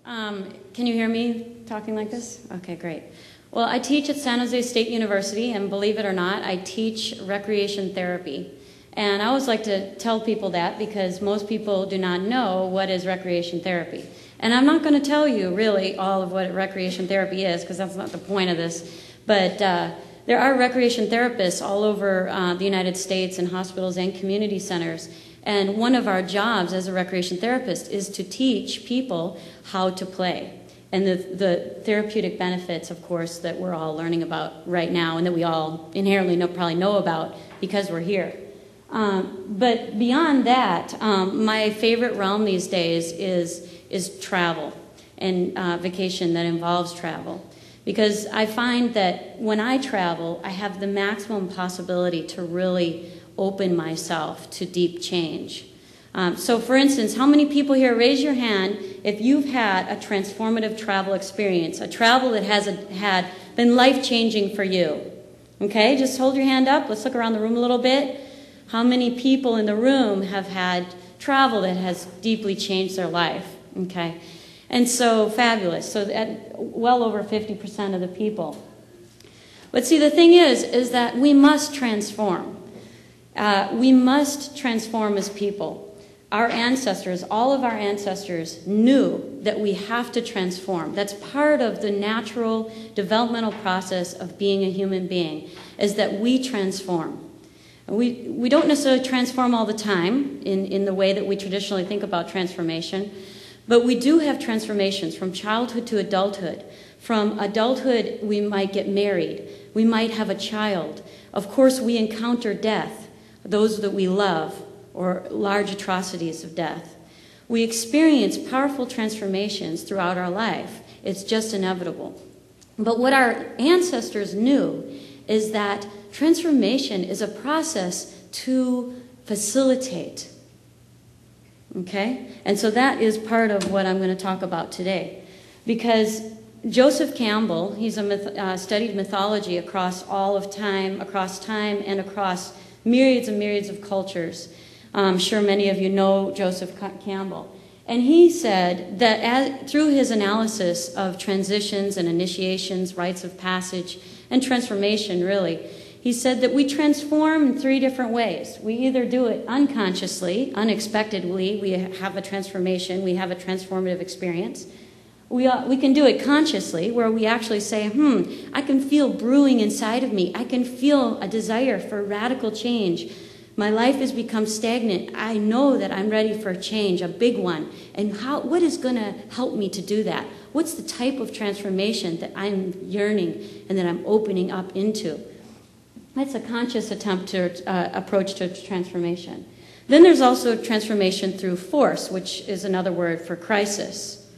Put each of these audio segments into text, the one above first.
Can you hear me talking like this? Okay, great. Well, I teach at San Jose State University, and believe it or not, I teach recreation therapy. And I always like to tell people that because most people do not know what is recreation therapy. And I'm not going to tell you really all of what recreation therapy is because that's not the point of this. But there are recreation therapists all over the United States in hospitals and community centers. And one of our jobs as a recreation therapist is to teach people how to play. And the therapeutic benefits, of course, that we're all learning about right now and that we all inherently probably know about because we're here. But beyond that, my favorite realm these days is travel and vacation that involves travel. Because I find that when I travel, I have the maximum possibility to really open myself to deep change. So for instance, how many people here, raise your hand if you've had a transformative travel experience, a travel that has been life-changing for you? Okay, just hold your hand up. Let's look around the room a little bit. How many people in the room have had travel that has deeply changed their life? Okay, and so fabulous. So at well over 50% of the people. But see, the thing is that we must transform. We must transform as people. Our ancestors, all of our ancestors, knew that we have to transform. That's part of the natural developmental process of being a human being, is that we transform. We don't necessarily transform all the time in the way that we traditionally think about transformation, but we do have transformations from childhood to adulthood. From adulthood, we might get married. We might have a child. Of course, we encounter death, those that we love, or large atrocities of death. We experience powerful transformations throughout our life. It's just inevitable. But what our ancestors knew is that transformation is a process to facilitate. Okay? And so that is part of what I'm going to talk about today. Because Joseph Campbell, he's studied mythology across all of time, and across myriads and myriads of cultures. I'm sure many of you know Joseph Campbell. And he said that through his analysis of transitions and initiations, rites of passage, and transformation, really, he said that we transform in three different ways. We either do it unconsciously, unexpectedly, we have a transformation, we have a transformative experience. We can do it consciously, where we actually say, I can feel brewing inside of me. I can feel a desire for radical change. My life has become stagnant. I know that I'm ready for a change, a big one. And what is going to help me to do that? What's the type of transformation that I'm yearning and that I'm opening up into? That's a conscious attempt to approach to transformation. Then there's also transformation through force, which is another word for crisis,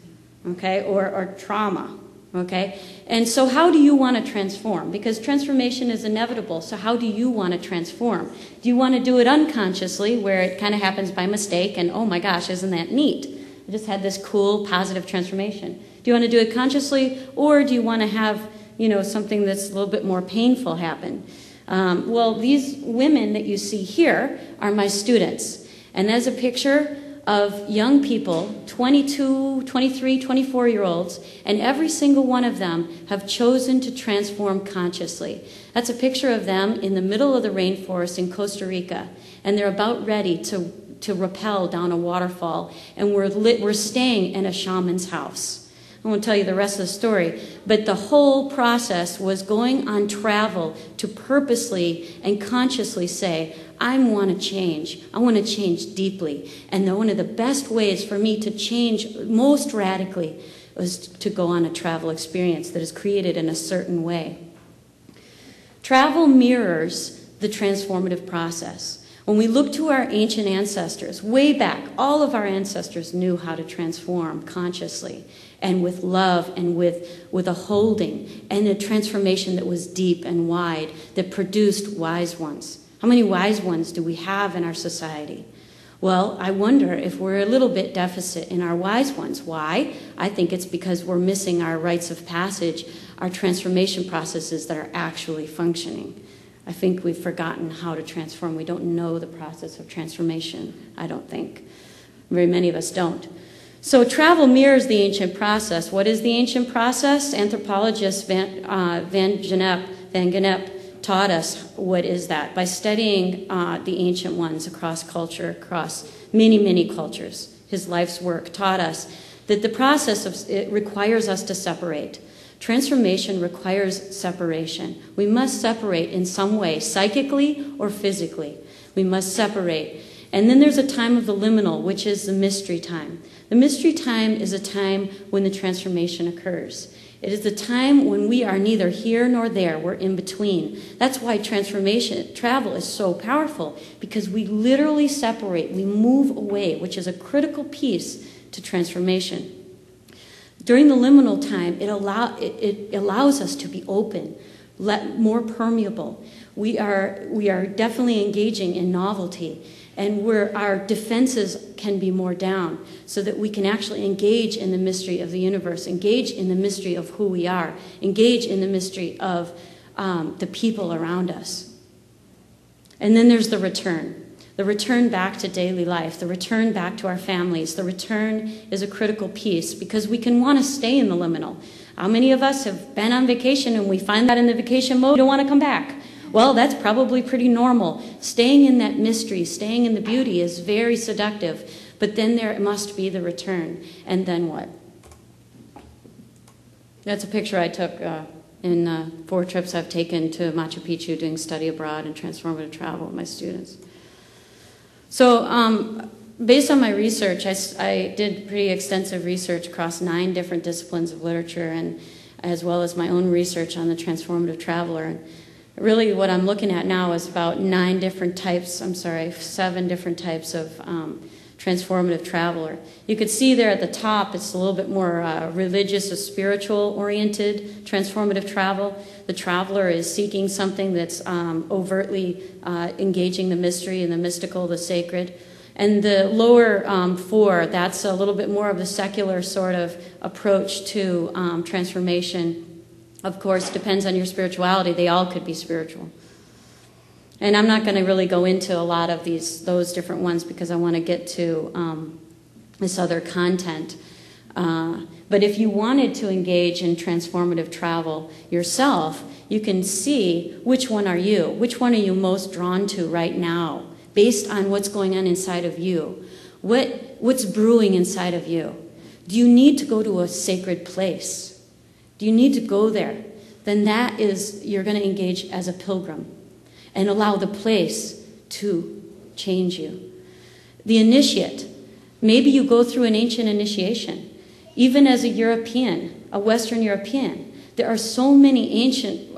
okay, or trauma. Okay, and so how do you want to transform? Because transformation is inevitable, so how do you want to transform? Do you want to do it unconsciously, where it kind of happens by mistake, and oh my gosh, isn't that neat? I just had this cool, positive transformation. Do you want to do it consciously, or do you want to have, something that's a little bit more painful happen? Well, these women that you see here are my students, and as a picture of young people, 22, 23, 24-year-olds, and every single one of them have chosen to transform consciously. That's a picture of them in the middle of the rainforest in Costa Rica, and they're about ready to rappel down a waterfall, and we're staying in a shaman's house. I won't tell you the rest of the story, but the whole process was going on travel to purposely and consciously say, I want to change. I want to change deeply. And one of the best ways for me to change most radically was to go on a travel experience that is created in a certain way. Travel mirrors the transformative process. When we look to our ancient ancestors, way back, all of our ancestors knew how to transform consciously and with love and with a holding and a transformation that was deep and wide that produced wise ones. How many wise ones do we have in our society? Well, I wonder if we're a little bit deficit in our wise ones. Why? I think it's because we're missing our rites of passage, our transformation processes that are actually functioning. I think we've forgotten how to transform. We don't know the process of transformation, I don't think. Very many of us don't. So travel mirrors the ancient process. What is the ancient process? Anthropologist Van Gennep taught us what is that by studying the ancient ones across culture, across many, many cultures. His life's work taught us that the process it requires us to separate. Transformation requires separation. We must separate in some way, psychically or physically. We must separate. And then there's a time of the liminal, which is the mystery time. The mystery time is a time when the transformation occurs. It is the time when we are neither here nor there. We're in between. That's why transformation travel is so powerful, because we literally separate. We move away, which is a critical piece to transformation. During the liminal time, it allows us to be open, more permeable. We are definitely engaging in novelty, and where our defenses can be more down, so that we can actually engage in the mystery of the universe, engage in the mystery of who we are, engage in the mystery of the people around us. And then there's the return back to daily life, the return back to our families. The return is a critical piece, because we can want to stay in the liminal. How many of us have been on vacation and we find that in the vacation mode, we don't want to come back? Well, that's probably pretty normal. Staying in that mystery, staying in the beauty is very seductive, but then there must be the return. And then what? That's a picture I took in 4 trips I've taken to Machu Picchu doing study abroad and transformative travel with my students. So based on my research, I did pretty extensive research across 9 different disciplines of literature, and as well as my own research on the transformative traveler. And really what I'm looking at now is about 7 different types of transformative traveler. You could see there at the top, it's a little bit more religious or spiritual oriented transformative travel. The traveler is seeking something that's overtly engaging the mystery and the mystical, the sacred. And the lower 4, that's a little bit more of the secular sort of approach to transformation. Of course, depends on your spirituality. They all could be spiritual. And I'm not going to really go into a lot of those different ones, because I want to get to this other content. But if you wanted to engage in transformative travel yourself, you can see which one are you? Which one are you most drawn to right now, based on what's going on inside of you? What's brewing inside of you? Do you need to go to a sacred place? Do you need to go there? Then you're going to engage as a pilgrim and allow the place to change you. The initiate, maybe you go through an ancient initiation. Even as a European, a Western European, there are so many ancient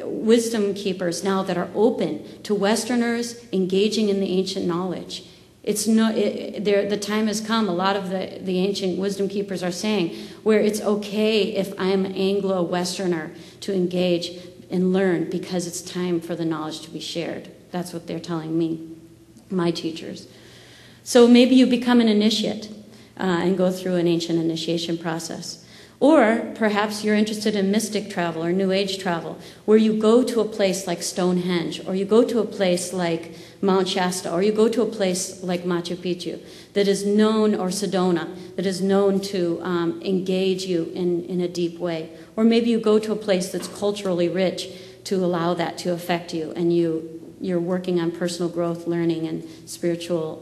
wisdom keepers now that are open to Westerners engaging in the ancient knowledge. The time has come, a lot of the ancient wisdom keepers are saying, where it's okay if I'm an Anglo-Westerner to engage and learn, because it's time for the knowledge to be shared. That's what they're telling me, my teachers. So maybe you become an initiate and go through an ancient initiation process. Or perhaps you're interested in mystic travel or New Age travel, where you go to a place like Stonehenge, or you go to a place like Mount Shasta, or you go to a place like Machu Picchu that is known, or Sedona, that is known to engage you in a deep way. Or maybe you go to a place that's culturally rich to allow that to affect you, and you're working on personal growth, learning, and spiritual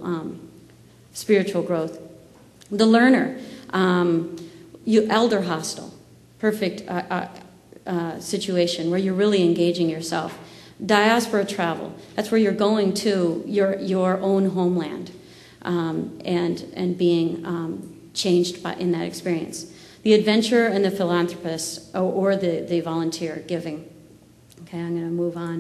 growth. The learner, elder hostel, perfect situation where you're really engaging yourself. Diaspora travel, that's where you're going to your own homeland and being changed in that experience. The adventurer and the philanthropist, or the volunteer giving. Okay, I'm going to move on.